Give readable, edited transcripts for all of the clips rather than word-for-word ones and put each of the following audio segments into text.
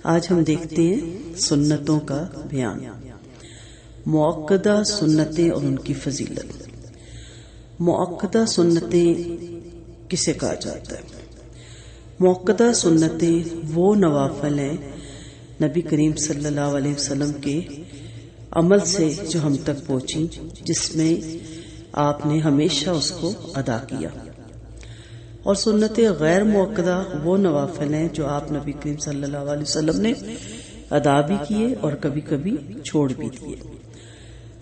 آج ہم دیکھتے ہیں سنتوں کا بیان، مؤکدہ سنتیں اور ان کی فضیلت۔ مؤکدہ سنتیں کسے کہا جاتا ہے؟ مؤکدہ سنتیں وہ نوافل ہیں نبی کریم صلی اللہ علیہ وسلم کے عمل سے جو ہم تک پہنچی، جس میں آپ نے ہمیشہ اس کو ادا کیا، اور سنت غیر مؤکدہ وہ نوافل ہیں جو آپ نبی کریم صلی اللہ علیہ وسلم نے ادا بھی کیے اور کبھی کبھی چھوڑ بھی دیے۔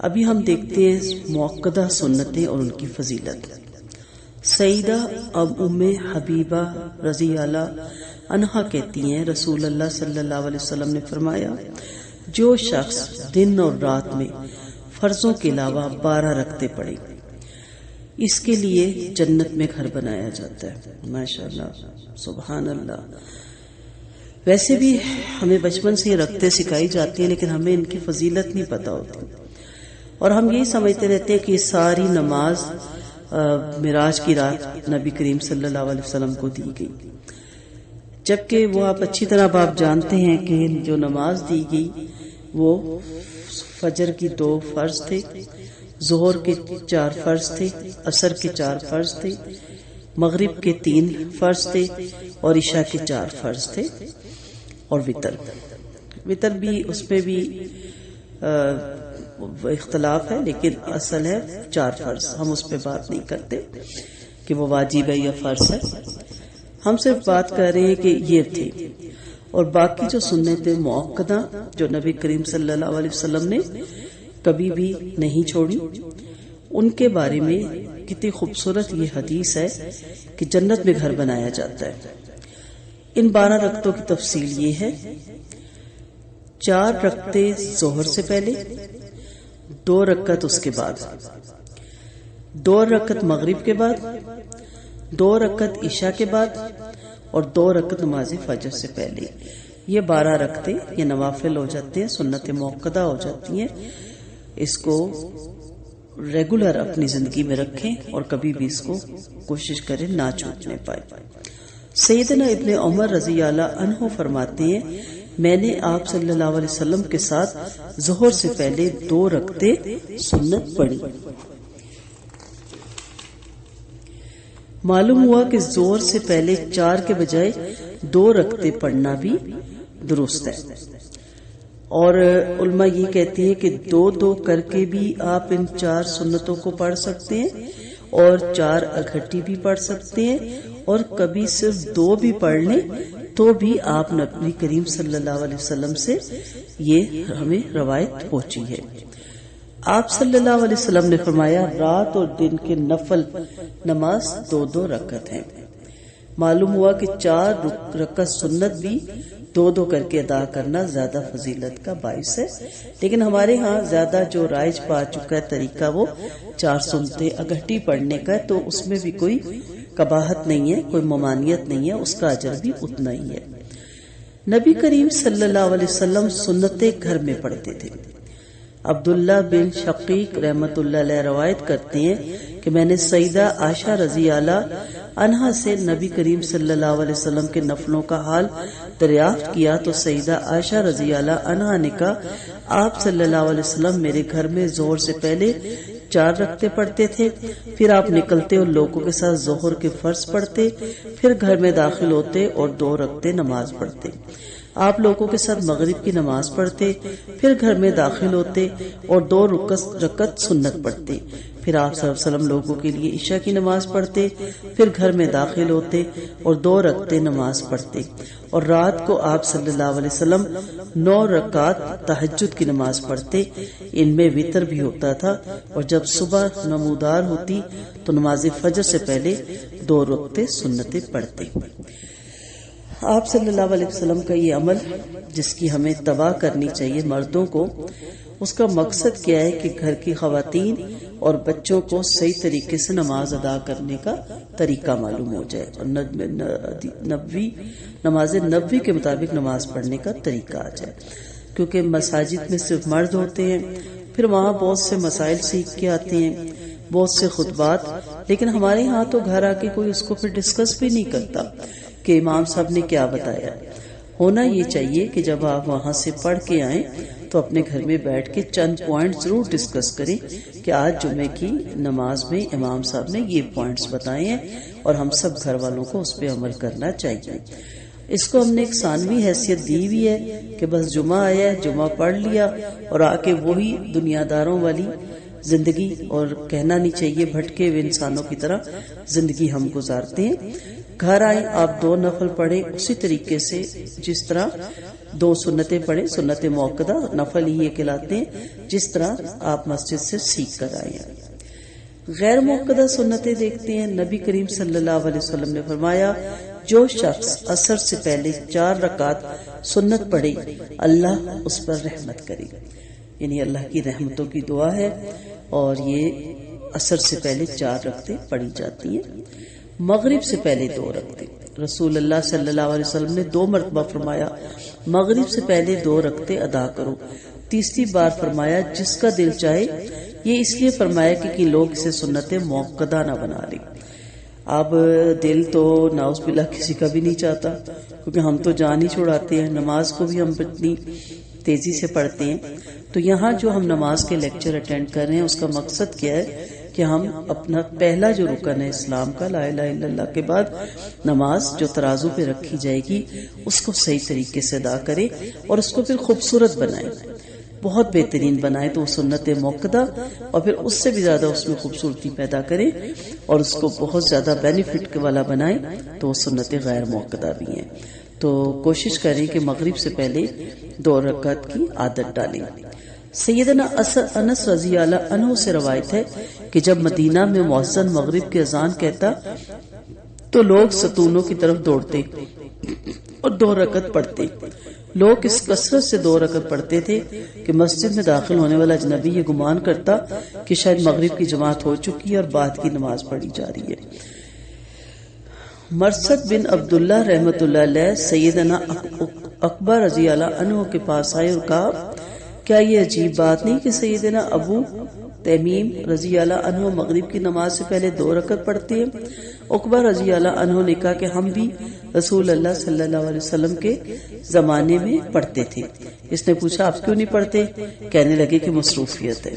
ابھی ہم دیکھتے ہیں مؤکدہ سنتیں اور ان کی فضیلت۔ سیدہ ام حبیبہ رضی اللہ عنہا کہتی ہیں، رسول اللہ صلی اللہ علیہ وسلم نے فرمایا، جو شخص دن اور رات میں فرضوں کے علاوہ 12 رکعتیں پڑھے، اس کے لیے جنت میں گھر بنایا جاتا ہے۔ ماشاءاللہ، سبحان اللہ۔ ویسے بھی ہمیں بچپن سے یہ رکعتیں سکھائی جاتی ہیں، لیکن ہمیں ان کی فضیلت نہیں پتہ ہوتی، اور ہم یہی سمجھتے رہتے ہیں کہ یہ ساری نماز معراج کی رات نبی کریم صلی اللہ علیہ وسلم کو دی گئی، جبکہ وہ آپ اچھی طرح آپ جانتے ہیں کہ جو نماز دی گئی وہ فجر کی 2 فرض تھے، ظہر کے 4 فرض تھے، عصر کے 4 فرض تھے، مغرب کے 3 فرض تھے، اور عشاء کے 4 فرض تھے، اور وتر بھی اس میں بھی اختلاف ہے، لیکن اصل ہے 4 فرض۔ ہم اس پہ بات نہیں کرتے کہ وہ واجب ہے یا فرض ہے، ہم صرف بات کر رہے ہیں کہ یہ تھے۔ اور باقی جو سنتیں مؤکدہ جو نبی کریم صلی اللہ علیہ وسلم نے کبھی بھی نہیں چھوڑی، ان کے بارے میں کتنی خوبصورت یہ حدیث ہے کہ جنت میں گھر بنایا جاتا ہے۔ ان 12 رکعتوں کی تفصیل یہ ہے: 4 رکعتیں ظہر سے پہلے، 2 رکعت اس کے بعد، 2 رکعت مغرب کے بعد، 2 رکعت عشاء کے بعد، اور 2 رکعت نماز فجر سے پہلے۔ یہ 12 رکعتیں یہ نوافل ہو جاتے ہیں، سنت مؤکدہ ہو جاتی ہیں۔ اس کو ریگولر اپنی زندگی میں رکھیں اور کبھی بھی اس کو کوشش کریں نہ چھوٹنے پائے۔ سیدنا ابن عمر رضی اللہ عنہ فرماتے ہیں، میں نے آپ صلی اللہ علیہ وسلم کے ساتھ ظہر سے پہلے 2 رکعتیں سنت پڑھی۔ معلوم ہوا کہ ظہر سے پہلے 4 کے بجائے 2 رکعتیں پڑھنا بھی درست ہے، اور علماء یہ کہتے ہیں کہ 2 کر کے بھی آپ ان 4 سنتوں کو پڑھ سکتے ہیں، اور 4 اکٹھی بھی پڑھ سکتے ہیں، اور کبھی صرف 2 بھی پڑھ لیں تو بھی آپ نبی کریم صلی اللہ علیہ وسلم سے یہ ہمیں روایت پہنچی ہے۔ آپ صلی اللہ علیہ وسلم نے فرمایا، رات اور دن کے نفل نماز 2 رکعت ہیں۔ معلوم ہوا کہ 4 رکعت سنت بھی 2 کر کے ادا کرنا زیادہ فضیلت کا باعث ہے، لیکن ہمارے ہاں زیادہ جو رائج پا چکا ہے طریقہ وہ 4 سنتیں اکٹھی پڑھنے کا ہے، تو اس میں بھی کوئی قباحت نہیں ہے، کوئی ممانعت نہیں ہے، اس کا اجر بھی اتنا ہی ہے۔ نبی کریم صلی اللہ علیہ وسلم سنتیں گھر میں پڑھتے تھے۔ عبداللہ بن شقیق رحمت اللہ علیہ روایت کرتے ہیں کہ میں نے سیدہ عائشہ رضی اللہ عنہا سے نبی کریم صلی اللہ علیہ وسلم کے نفلوں کا حال دریافت کیا، تو سیدہ عائشہ رضی اللہ عنہا نے کہا، آپ صلی اللہ علیہ وسلم میرے گھر میں ظہر سے پہلے 4 رکعتیں پڑھتے تھے، پھر آپ نکلتے اور لوگوں کے ساتھ ظہر کے فرض پڑھتے، پھر گھر میں داخل ہوتے اور 2 رکعتیں نماز پڑھتے، آپ لوگوں کے ساتھ مغرب کی نماز پڑھتے، پھر گھر میں داخل ہوتے اور 2 رکعت سنت پڑھتے، پھر آپ صلی اللہ علیہ وسلم لوگوں کے لیے عشاء کی نماز پڑھتے، پھر گھر میں داخل ہوتے اور 2 رکعتیں نماز پڑھتے، اور رات کو آپ صلی اللہ علیہ وسلم 9 رکعت تہجد کی نماز پڑھتے، ان میں وتر بھی ہوتا تھا، اور جب صبح نمودار ہوتی تو نماز فجر سے پہلے 2 رکعتیں سنتیں پڑھتے۔ آپ صلی اللہ علیہ وسلم کا یہ عمل جس کی ہمیں اتباع کرنی چاہیے مردوں کو، اس کا مقصد کیا ہے کہ گھر کی خواتین اور بچوں کو صحیح طریقے سے نماز ادا کرنے کا طریقہ معلوم ہو جائے، اور نماز نبوی کے مطابق نماز پڑھنے کا طریقہ آ جائے، کیونکہ مساجد میں صرف مرد ہوتے ہیں، پھر وہاں بہت سے مسائل سیکھ کے آتے ہیں، بہت سے خطبات، لیکن ہمارے ہاں تو گھر آ کے کوئی اس کو پھر ڈسکس بھی نہیں کرتا کہ امام صاحب نے کیا بتایا۔ ہونا یہ چاہیے کہ جب آپ وہاں سے پڑھ کے آئیں تو اپنے گھر میں بیٹھ کے چند پوائنٹ ضرور ڈسکس کریں کہ آج جمعے کی نماز میں امام صاحب نے یہ پوائنٹس بتائے ہیں اور ہم سب گھر والوں کو اس پہ عمل کرنا چاہیے۔ اس کو ہم نے ایک ثانوی حیثیت دی ہوئی ہے کہ بس جمعہ آیا ہے، جمعہ پڑھ لیا اور آ کے وہی دنیا داروں والی زندگی، اور کہنا نہیں چاہیے بھٹکے ہوئے انسانوں کی طرح زندگی ہم گزارتے ہیں۔ گھر آئیں آپ 2 نفل پڑھیں اسی طریقے سے جس طرح 2 سنتیں پڑھیں، سنت موقدہ نفل ہی یہ کہلاتے ہیں، جس طرح آپ مسجد سے سیکھ کر آئے ہیں۔ غیر موقدہ سنتیں دیکھتے ہیں۔ نبی کریم صلی اللہ علیہ وسلم نے فرمایا جو شخص عصر سے پہلے 4 رکعت سنت پڑھے اللہ اس پر رحمت کرے گا، یعنی اللہ کی رحمتوں کی دعا ہے، اور یہ عصر سے پہلے 4 رکعتیں پڑھی جاتی ہیں۔ مغرب سے پہلے 2 رکعتیں، رسول اللہ صلی اللہ علیہ وسلم نے 2 مرتبہ فرمایا مغرب سے پہلے 2 رکعتیں ادا کرو، تیسری بار فرمایا جس کا دل چاہے، یہ اس لیے فرمایا کہ لوگ اسے سنت موقدہ نہ بنا لیں۔ اب دل تو نعوذ باللہ کسی کا بھی نہیں چاہتا، کیونکہ ہم تو جان ہی چھڑاتے ہیں، نماز کو بھی ہم اتنی تیزی سے پڑھتے ہیں۔ تو یہاں جو ہم نماز کے لیکچر اٹینڈ کر رہے ہیں اس کا مقصد کیا ہے کہ ہم اپنا پہلا جو رکن ہے اسلام کا، لا الہ الا اللہ کے بعد نماز جو ترازو پہ رکھی جائے گی اس کو صحیح طریقے سے ادا کریں اور اس کو پھر خوبصورت بنائیں، بہت بہترین بنائیں تو وہ سنت موقدہ، اور پھر اس سے بھی زیادہ اس میں خوبصورتی پیدا کریں اور اس کو بہت زیادہ بینیفٹ والا بنائیں تو وہ سنت غیر موقدہ بھی ہیں۔ تو کوشش کریں کہ مغرب سے پہلے 2 رکعت کی عادت ڈالیں۔ سیدنا انس رضی اللہ عنہ سے روایت ہے کہ جب مدینہ میں مؤذن مغرب کی اذان کہتا تو لوگ ستونوں کی طرف دوڑتے اور 2 رکعت پڑھتے۔ لوگ اس کثرت سے 2 رکعت پڑھتے تھے کہ مسجد میں داخل ہونے والا اجنبی یہ گمان کرتا کہ شاید مغرب کی جماعت ہو چکی ہے اور بعد کی نماز پڑھی جا رہی ہے۔ مرثد بن عبداللہ رحمۃ اللہ علیہ سیدنا اکبر رضی اللہ عنہ کے پاس آئے اور کہا کیا یہ عجیب بات نہیں کہ سیدنا ابو تمیم رضی اللہ عنہ مغرب کی نماز سے پہلے 2 رکعت پڑھتے ہیں؟ عقبہ رضی اللہ عنہ نے کہا کہ ہم بھی رسول اللہ صلی اللہ علیہ وسلم کے زمانے میں پڑھتے تھے۔ اس نے پوچھا آپ کیوں نہیں پڑھتے؟ کہنے لگے کہ مصروفیت ہے۔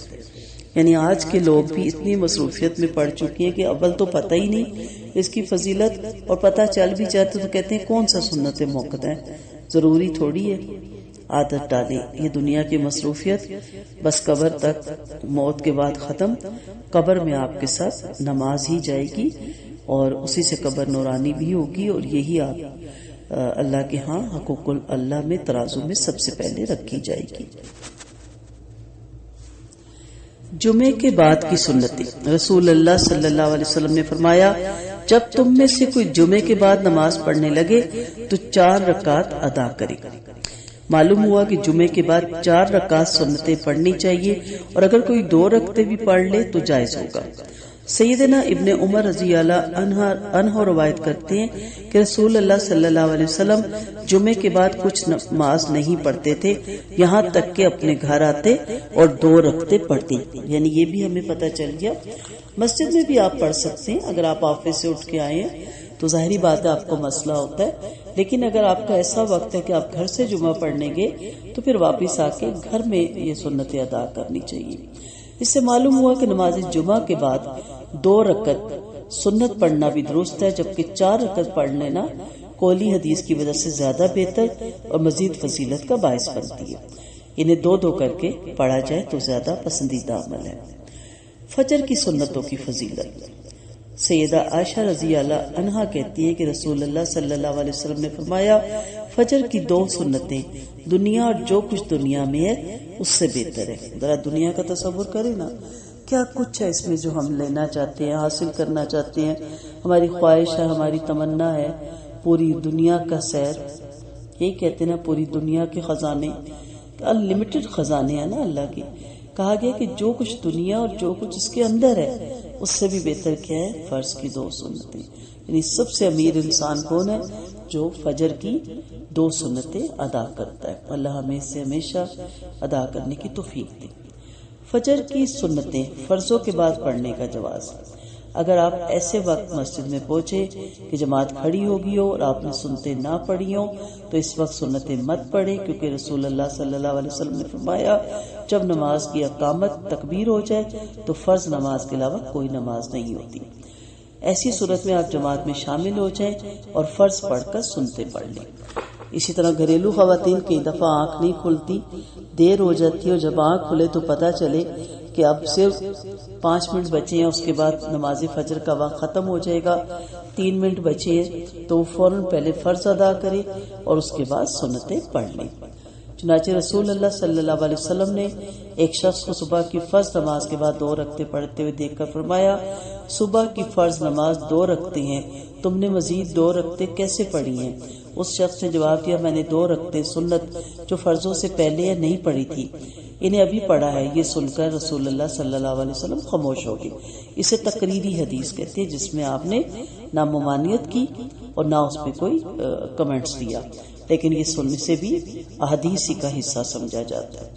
یعنی آج کے لوگ بھی اتنی مصروفیت میں پڑھ چکی ہیں کہ اول تو پتہ ہی نہیں اس کی فضیلت، اور پتہ چل بھی جاتا تو کہتے ہیں کون سا سنت موقدہ ہے، ضروری تھوڑی ہے۔ عادت ڈالیں، یہ دنیا کی مصروفیت بس قبر تک، موت کے بعد ختم، قبر میں آپ کے ساتھ نماز ہی جائے گی اور اسی سے قبر نورانی بھی ہوگی، اور یہی آپ اللہ کے ہاں حقوق اللہ میں ترازو میں سب سے پہلے رکھی جائے گی۔ جمعے کے بعد کی سنتیں، رسول اللہ صلی اللہ علیہ وسلم نے فرمایا جب تم میں سے کوئی جمعے کے بعد نماز پڑھنے لگے تو 4 رکعت ادا کرے۔ معلوم ہوا کہ جمعے کے بعد 4 رکعت سنتیں پڑھنی چاہیے، اور اگر کوئی 2 رکعتیں بھی پڑھ لے تو جائز ہوگا۔ سیدنا ابن عمر رضی اللہ عنہ روایت کرتے ہیں کہ رسول اللہ صلی اللہ علیہ وسلم جمعے کے بعد کچھ نماز نہیں پڑھتے تھے یہاں تک کہ اپنے گھر آتے اور 2 رکعتیں پڑھتے۔ یعنی یہ بھی ہمیں پتہ چل گیا مسجد میں بھی آپ پڑھ سکتے ہیں، اگر آپ آفس سے اٹھ کے آئے ہیں تو ظاہری بات ہے آپ کو مسئلہ ہوتا ہے، لیکن اگر آپ کا ایسا وقت ہے کہ آپ گھر سے جمعہ پڑھنے گئے تو پھر واپس آ کے گھر میں یہ سنتیں ادا کرنی چاہیے۔ اس سے معلوم ہوا کہ نماز جمعہ کے بعد 2 رکعت سنت پڑھنا بھی درست ہے، جبکہ 4 رکعت پڑھ لینا قولی حدیث کی وجہ سے زیادہ بہتر اور مزید فضیلت کا باعث بنتی ہے۔ انہیں 2 کر کے پڑھا جائے تو زیادہ پسندیدہ عمل ہے۔ فجر کی سنتوں کی فضیلت، سیدہ عائشہ رضی اللہ عنہا کہتی ہے کہ رسول اللہ صلی اللہ علیہ وسلم نے فرمایا فجر کی 2 سنتیں دنیا اور جو کچھ دنیا میں ہے اس سے بہتر ہے۔ ذرا دنیا کا تصور کریں نا، کیا کچھ ہے اس میں جو ہم لینا چاہتے ہیں، حاصل کرنا چاہتے ہیں، ہماری خواہش ہے، ہماری تمنا ہے، پوری دنیا کا سیر، یہی کہتے ہیں نا پوری دنیا کے خزانے، انلمیٹڈ خزانے ہیں نا اللہ کے۔ کہا گیا کہ جو کچھ دنیا اور جو کچھ اس کے اندر ہے اس سے بھی بہتر کیا ہے؟ فرض کی 2 سنتیں۔ یعنی سب سے امیر انسان کون ہے؟ جو فجر کی 2 سنتیں ادا کرتا ہے۔ اللہ ہمیں اس سے ہمیشہ ادا کرنے کی توفیق دے۔ فجر کی سنتیں فرضوں کے بعد پڑھنے کا جواز، اگر آپ ایسے وقت مسجد میں پہنچے کہ جماعت کھڑی ہوگی ہو اور آپ نے سنتے نہ پڑھی ہو تو اس وقت سنتیں مت پڑھیں، کیونکہ رسول اللہ صلی اللہ علیہ وسلم نے فرمایا جب نماز کی اقامت تکبیر ہو جائے تو فرض نماز کے علاوہ کوئی نماز نہیں ہوتی۔ ایسی صورت میں آپ جماعت میں شامل ہو جائیں اور فرض پڑھ کر سنتے پڑھ لیں۔ اسی طرح گھریلو خواتین کئی دفعہ آنکھ نہیں کھلتی، دیر ہو جاتی ہے، اور جب آنکھ کھلے تو پتہ چلے کہ اب صرف 5 منٹ بچے ہیں، اس کے بعد نماز فجر کا وقت ختم ہو جائے گا، 3 منٹ بچے ہیں، تو فوراً پہلے فرض ادا کرے اور اس کے بعد سنتیں پڑھ لیں۔ چنانچہ رسول اللہ صلی اللہ علیہ وسلم نے ایک شخص کو صبح کی فرض نماز کے بعد 2 رکعتیں پڑھتے ہوئے دیکھ کر فرمایا صبح کی فرض نماز 2 رکعتیں ہیں، تم نے مزید 2 رکعتیں کیسے پڑھی ہیں؟ اس شخص نے جواب دیا میں نے 2 رکعتیں سنت جو فرضوں سے پہلے نہیں پڑھی تھی، انہیں ابھی پڑھا ہے۔ یہ سن کر رسول اللہ صلی اللہ علیہ وسلم خاموش ہو گئے۔ اسے تقریری حدیث کہتے ہیں، جس میں آپ نے نہ ممانعت کی اور نہ اس پہ کوئی کمنٹس دیا، لیکن یہ سننے سے بھی احادیث کا حصہ سمجھا جاتا ہے۔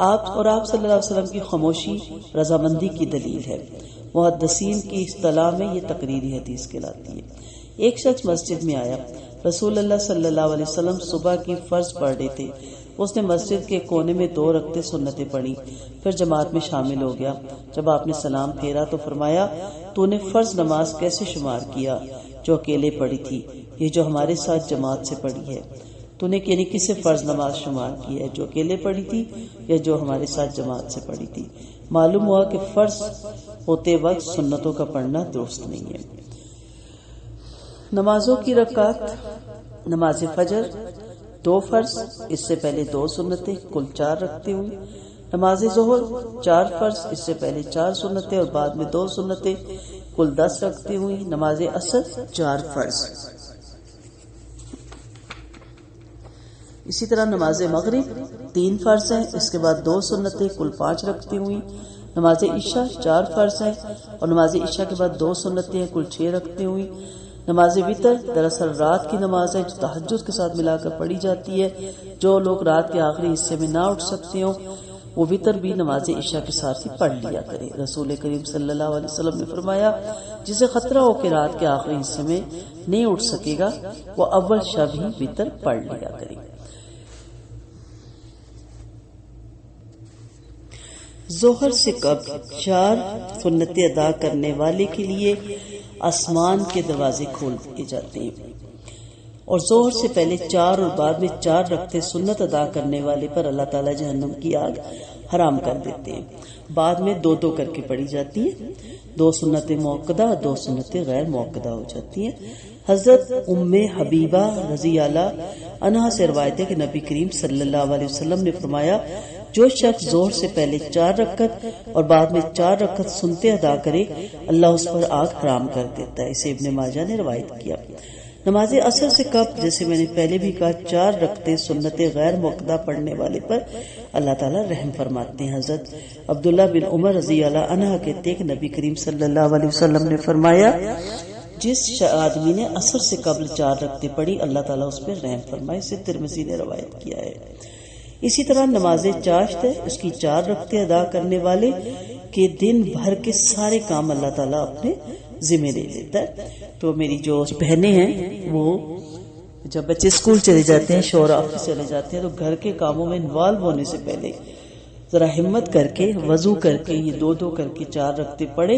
آپ صلی اللہ علیہ وسلم کی خاموشی رضامندی کی دلیل ہے۔ محدثین کی اصطلاح میں یہ تقریری حدیث کہلاتی ہے۔ ایک شخص مسجد میں آیا، رسول اللہ صلی اللہ علیہ وسلم صبح کی فرض پڑھ رہے تھے، اس نے مسجد کے کونے میں 2 رکعتیں سنتیں پڑھی، پھر جماعت میں شامل ہو گیا۔ جب آپ نے سلام پھیرا تو فرمایا تو نے فرض نماز کیسے شمار کیا جو اکیلے پڑھی تھی، یہ جو ہمارے ساتھ جماعت سے پڑھی ہے؟ تو نے یعنی کسے فرض نماز شمار کی ہے، جو اکیلے پڑھی تھی یا جو ہمارے ساتھ جماعت سے پڑھی تھی؟ معلوم ہوا کہ فرض ہوتے وقت سنتوں کا پڑھنا درست نہیں ہے۔ نمازوں کی رکعات: نماز فجر 2 فرض، اس سے پہلے 2 سنتیں، کل 4 رکعتیں ہوئی۔ نماز ظہر 4 فرض، اس سے پہلے 4 سنتیں اور بعد میں 2 سنتیں، کل 10 رکعتیں ہوئی۔ نماز عصر 4 فرض۔ اسی طرح نماز مغرب 3 فرض ہیں، اس کے بعد 2 سنتیں، کل 5 رکعتیں ہوئی۔ نماز عشاء 4 فرض ہیں اور نماز عشاء کے بعد 2 سنتیں ہیں، کل 6 رکعتیں ہوئی۔ نماز وتر دراصل رات کی نماز ہے جو تہجد کے ساتھ ملا کر پڑھی جاتی ہے۔ جو لوگ رات کے آخری حصے میں نہ اٹھ سکتے ہوں وہ وتر بھی نماز عشاء کے ساتھ ہی پڑھ لیا کرے۔ رسول کریم صلی اللہ علیہ وسلم نے فرمایا جسے خطرہ ہو کہ رات کے آخری حصے میں نہیں اٹھ سکے گا وہ اول شب ہی وتر پڑھ لیا کرے۔ ظہر سے قبل 4 سنتیں ادا کرنے والے کے لیے آسمان کے دروازے کھول دیے جاتے ہیں، اور ظہر سے پہلے 4 اور بعد میں 4 رکعتیں سنت ادا کرنے والے پر اللہ تعالیٰ جہنم کی آگ حرام کر دیتے ہیں۔ بعد میں 2 کر کے پڑھی جاتی ہیں، 2 سنتیں موقدہ اور 2 سنتیں غیر موقدہ ہو جاتی ہیں۔ حضرت ام حبیبہ رضی اللہ عنہا سے روایت ہے کہ نبی کریم صلی اللہ علیہ وسلم نے فرمایا جو شخص ظہر سے پہلے 4 رکعت اور بعد میں 4 رکعت سنتے ادا کرے اللہ اس پر آگ حرام کر دیتا ہے۔ اسے ابن ماجہ نے روایت کیا۔ نماز عصر سے قبل جیسے میں نے پہلے بھی کہا 4 رکعتیں سنتیں غیر موقدہ پڑھنے والے پر اللہ تعالیٰ رحم فرماتے ہیں۔ حضرت عبداللہ بن عمر رضی اللہ عنہ کہتے ہیں کہ نبی کریم صلی اللہ علیہ وسلم نے فرمایا جس آدمی نے عصر سے قبل 4 رکعتیں پڑھی اللہ تعالیٰ اس پر رحم فرمائے۔ اسے ترمذی نے روایت کیا ہے۔ اسی طرح نماز چاشت ہے، اس کی 4 رکعتیں ادا کرنے والے کے دن بھر کے سارے کام اللہ تعالیٰ اپنے ذمہ لے لیتا ہے۔ تو میری جو بہنیں ہیں وہ جب بچے اسکول چلے جاتے ہیں، شوہر آفس چلے جاتے ہیں، تو گھر کے کاموں میں انوالو ہونے سے پہلے ذرا ہمت کر کے وضو کر کے یہ 2 کر کے 4 رکعتیں پڑھے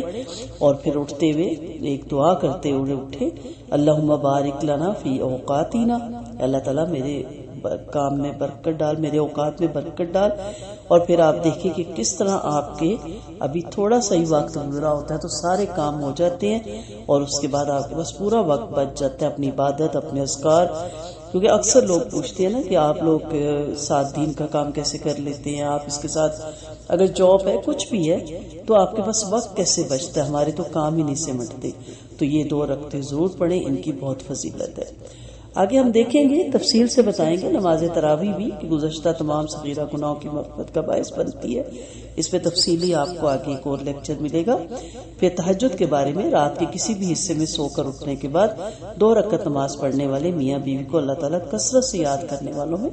اور پھر اٹھتے ہوئے ایک دعا کرتے ہوئے اٹھے، اللہم بارک لنا فی اوقاتنا، اللہ تعالیٰ میرے کام میں برکت ڈال، میرے اوقات میں برکت ڈال۔ اور پھر آپ دیکھیں کہ کس طرح آپ کے ابھی تھوڑا سا ہی وقت گزرا ہوتا ہے تو سارے کام ہو جاتے ہیں اور اس کے بعد آپ کے پاس پورا وقت بچ جاتا ہے اپنی عبادت، اپنے اذکار۔ کیونکہ اکثر لوگ پوچھتے ہیں نا کہ آپ لوگ 7 دن کا کام کیسے کر لیتے ہیں، آپ اس کے ساتھ اگر جاب ہے کچھ بھی ہے تو آپ کے پاس وقت کیسے بچتا ہے، ہمارے تو کام ہی نہیں سمٹتے۔ تو یہ 2 رکعتیں ضرور پڑھیں، ان کی بہت فضیلت ہے۔ آگے ہم دیکھیں گے، تفصیل سے بتائیں گے نماز تراویح بھی کہ گزشتہ تمام صغیرہ گناہوں کی مغفرت کا باعث بنتی ہے۔ اس پہ تفصیلی آپ کو آگے ایک اور لیکچر ملے گا۔ پھر تہجد کے بارے میں، رات کے کسی بھی حصے میں سو کر اٹھنے کے بعد 2 رکعت نماز پڑھنے والے میاں بیوی کو اللہ تعالیٰ کثرت سے یاد کرنے والوں میں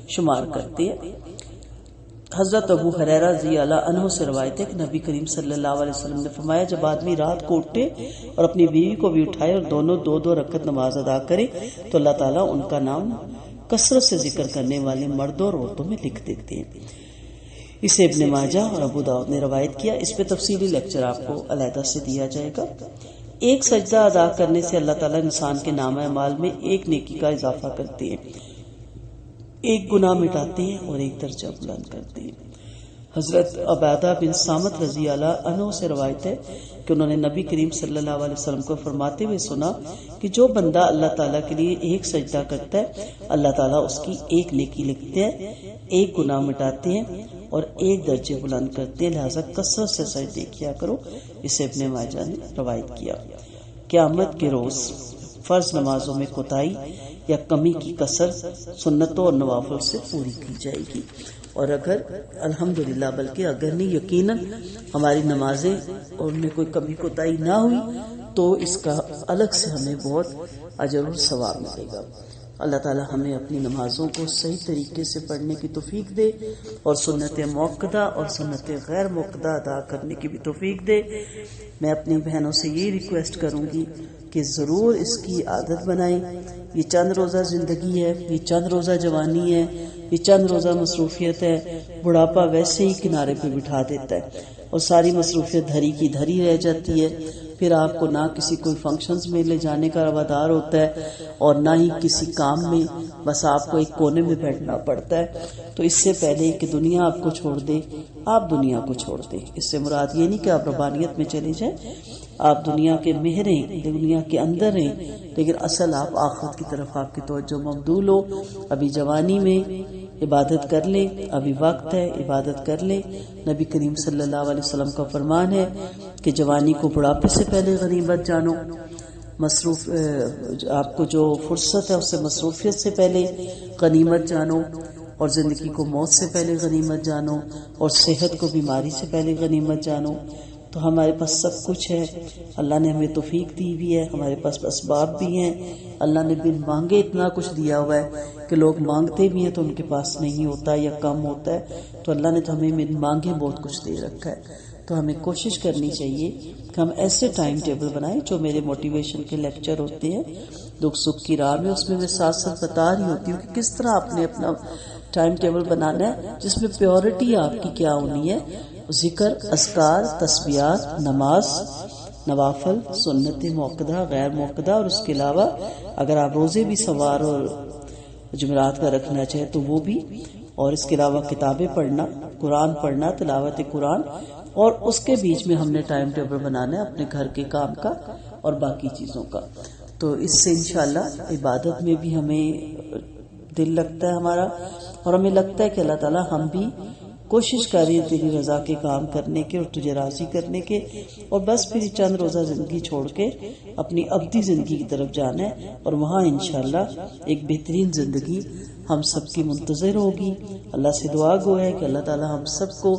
شمار کرتے ہیں۔ حضرت ابو ہریرہ رضی اللہ عنہ سے روایت ہے کہ نبی کریم صلی اللہ علیہ وسلم نے فرمایا جب آدمی رات کو اٹھے اور اپنی بیوی کو بھی اٹھائے اور دونوں دو دو رکعت نماز ادا کرے تو اللہ تعالیٰ ان کا نام کثرت سے ذکر کرنے والے مردوں اور عورتوں میں لکھ دیتے ہیں۔ اسے ابن ماجہ اور ابو داؤد نے روایت کیا۔ اس پہ تفصیلی لیکچر آپ کو علیحدہ سے دیا جائے گا۔ ایک سجدہ ادا کرنے سے اللہ تعالیٰ انسان کے نامہ اعمال میں ایک نیکی کا اضافہ کرتے ہیں، ایک گناہ مٹاتے ہیں اور ایک درجہ بلند کرتے ہیں۔ حضرت عبادہ بن صامت رضی اللہ عنہ سے روایت ہے کہ انہوں نے نبی کریم صلی اللہ علیہ وسلم کو فرماتے ہوئے سنا کہ جو بندہ اللہ تعالیٰ کے لیے ایک سجدہ کرتا ہے اللہ تعالیٰ اس کی ایک نیکی لکھتے ہیں، ایک گناہ مٹاتے ہیں اور ایک درجے بلند کرتے ہیں، لہٰذا کثرت سے سجدے کیا کرو۔ اسے ابن ماجہ نے روایت کیا۔ قیامت کے روز فرض نمازوں میں کوتاہی یا کمی کی کسر سنتوں اور نوافل سے پوری کی جائے گی، اور اگر الحمدللہ بلکہ اگر نہیں یقیناً ہماری نمازیں اور ان میں کوئی کمی کوتاہی نہ ہوئی تو اس کا الگ سے ہمیں بہت اجر اور ثواب ملے گا۔ اللہ تعالی ہمیں اپنی نمازوں کو صحیح طریقے سے پڑھنے کی توفیق دے اور سنت موقدہ اور سنت غیر موقدہ ادا کرنے کی بھی توفیق دے۔ میں اپنی بہنوں سے یہ ریکویسٹ کروں گی کہ ضرور اس کی عادت بنائیں۔ یہ چند روزہ زندگی ہے، یہ چند روزہ جوانی ہے، یہ چند روزہ مصروفیت ہے، بڑھاپا ویسے ہی کنارے پہ بٹھا دیتا ہے اور ساری مصروفیت دھری کی دھری رہ جاتی ہے۔ پھر آپ کو نہ کسی کوئی فنکشنز میں لے جانے کا روادار ہوتا ہے اور نہ ہی کسی کام میں، بس آپ کو ایک کونے میں بیٹھنا پڑتا ہے۔ تو اس سے پہلے کہ دنیا آپ کو چھوڑ دے آپ دنیا کو چھوڑ دیں۔ اس سے مراد یہ نہیں کہ آپ ربانیت میں چلے جائیں، آپ دنیا کے میں رہیں، دنیا کے اندر رہیں، لیکن اصل آپ آخرت کی طرف آپ کی توجہ مبذول ہو۔ ابھی جوانی میں عبادت کر لیں، ابھی وقت ہے عبادت کر لیں۔ نبی کریم صلی اللہ علیہ وسلم کا فرمان ہے کہ جوانی کو بڑھاپے سے پہلے غنیمت جانو، مصروف آپ کو جو فرصت ہے اس سے مصروفیت سے پہلے غنیمت جانو، اور زندگی کو موت سے پہلے غنیمت جانو، اور صحت کو بیماری سے پہلے غنیمت جانو۔ تو ہمارے پاس سب کچھ ہے، اللہ نے ہمیں توفیق دی بھی ہے، ہمارے پاس اسباب بھی ہیں، اللہ نے بن مانگے اتنا کچھ دیا ہوا ہے کہ لوگ مانگتے بھی ہیں تو ان کے پاس نہیں ہوتا یا کم ہوتا ہے، تو اللہ نے تو ہمیں بن مانگے بہت کچھ دے رکھا ہے۔ تو ہمیں کوشش کرنی چاہیے کہ ہم ایسے ٹائم ٹیبل بنائیں، جو میرے موٹیویشن کے لیکچر ہوتے ہیں دکھ سکھ کی راہ میں، اس میں ساتھ ساتھ بتا رہی ہوتی ہوں کہ کس طرح آپ نے اپنا ٹائم ٹیبل بنانا ہے جس میں پیورٹی آپ کی کیا ہونی ہے، ذکر، اذکار، تسبیحات، نماز، نوافل، سنت موقدہ، غیر موقدہ، اور اس کے علاوہ اگر آپ روزے بھی سوار اور جمعرات کا رکھنا چاہے تو وہ بھی، اور اس کے علاوہ کتابیں پڑھنا، قرآن پڑھنا، تلاوت قرآن، اور اس کے بیچ میں ہم نے ٹائم ٹیبل بنانا ہے اپنے گھر کے کام کا اور باقی چیزوں کا۔ تو اس سے انشاءاللہ عبادت میں بھی ہمیں دل لگتا ہے ہمارا، اور ہمیں لگتا ہے کہ اللہ تعالیٰ ہم بھی کوشش کر رہی ہے تیری رضا کے کام کرنے کے اور تجھے راضی کرنے کے، اور بس پھر چند روزہ زندگی چھوڑ کے اپنی ابدی زندگی کی طرف جانا ہے، اور وہاں انشاءاللہ ایک بہترین زندگی ہم سب کی منتظر ہوگی۔ اللہ سے دعا گو ہے کہ اللہ تعالیٰ ہم سب کو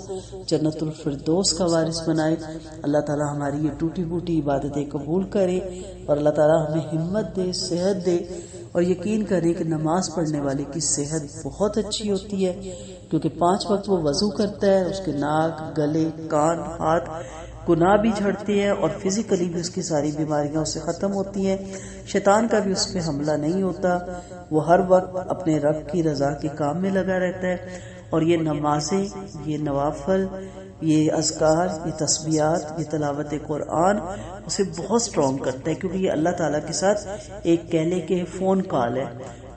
جنت الفردوس کا وارث بنائے، اللہ تعالیٰ ہماری یہ ٹوٹی پھوٹی عبادتیں قبول کرے، اور اللہ تعالیٰ ہمیں ہمت دے، صحت دے، اور یقین کرے کہ نماز پڑھنے والے کی صحت بہت اچھی ہوتی ہے، کیونکہ 5 وقت وہ وضو کرتا ہے، اس کے ناک، گلے، کان، ہاتھ گناہ بھی جھڑتے ہیں، اور فزیکلی بھی اس کی ساری بیماریاں اس سے ختم ہوتی ہیں، شیطان کا بھی اس پہ حملہ نہیں ہوتا، وہ ہر وقت اپنے رب کی رضا کے کام میں لگا رہتا ہے۔ اور یہ نمازیں، یہ نوافل، یہ اذکار، یہ تسبیحات، یہ تلاوت قرآن اسے بہت سٹرونگ کرتا ہے، کیونکہ یہ اللہ تعالیٰ کے ساتھ ایک کہہ لے کہ فون کال ہے،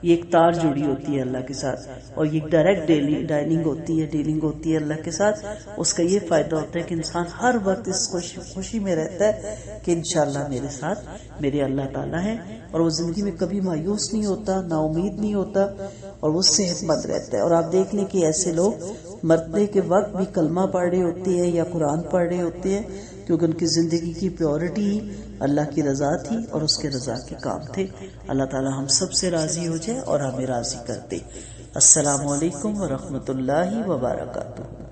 یہ ایک تار جڑی ہوتی ہے اللہ کے ساتھ، اور یہ ڈائریکٹ ڈیلنگ ہوتی ہے اللہ کے ساتھ۔ اس کا یہ فائدہ ہوتا ہے کہ انسان ہر وقت اس خوشی میں رہتا ہے کہ انشاءاللہ میرے ساتھ میرے اللہ تعالیٰ ہیں، اور وہ زندگی میں کبھی مایوس نہیں ہوتا، نا امید نہیں ہوتا، اور وہ صحت مند رہتا ہے۔ اور آپ دیکھ لیں کہ ایسے لوگ مرنے کے وقت بھی کلمہ پڑھ رہے ہوتے ہیں یا قرآن پڑھ رہے ہوتے ہیں، کیونکہ ان کی زندگی کی پیورٹی اللہ کی رضا تھی اور اس کے رضا کے کام تھے۔ اللہ تعالی ہم سب سے راضی ہو جائے اور ہمیں راضی کر دے۔ السلام علیکم ورحمۃ اللہ وبرکاتہ۔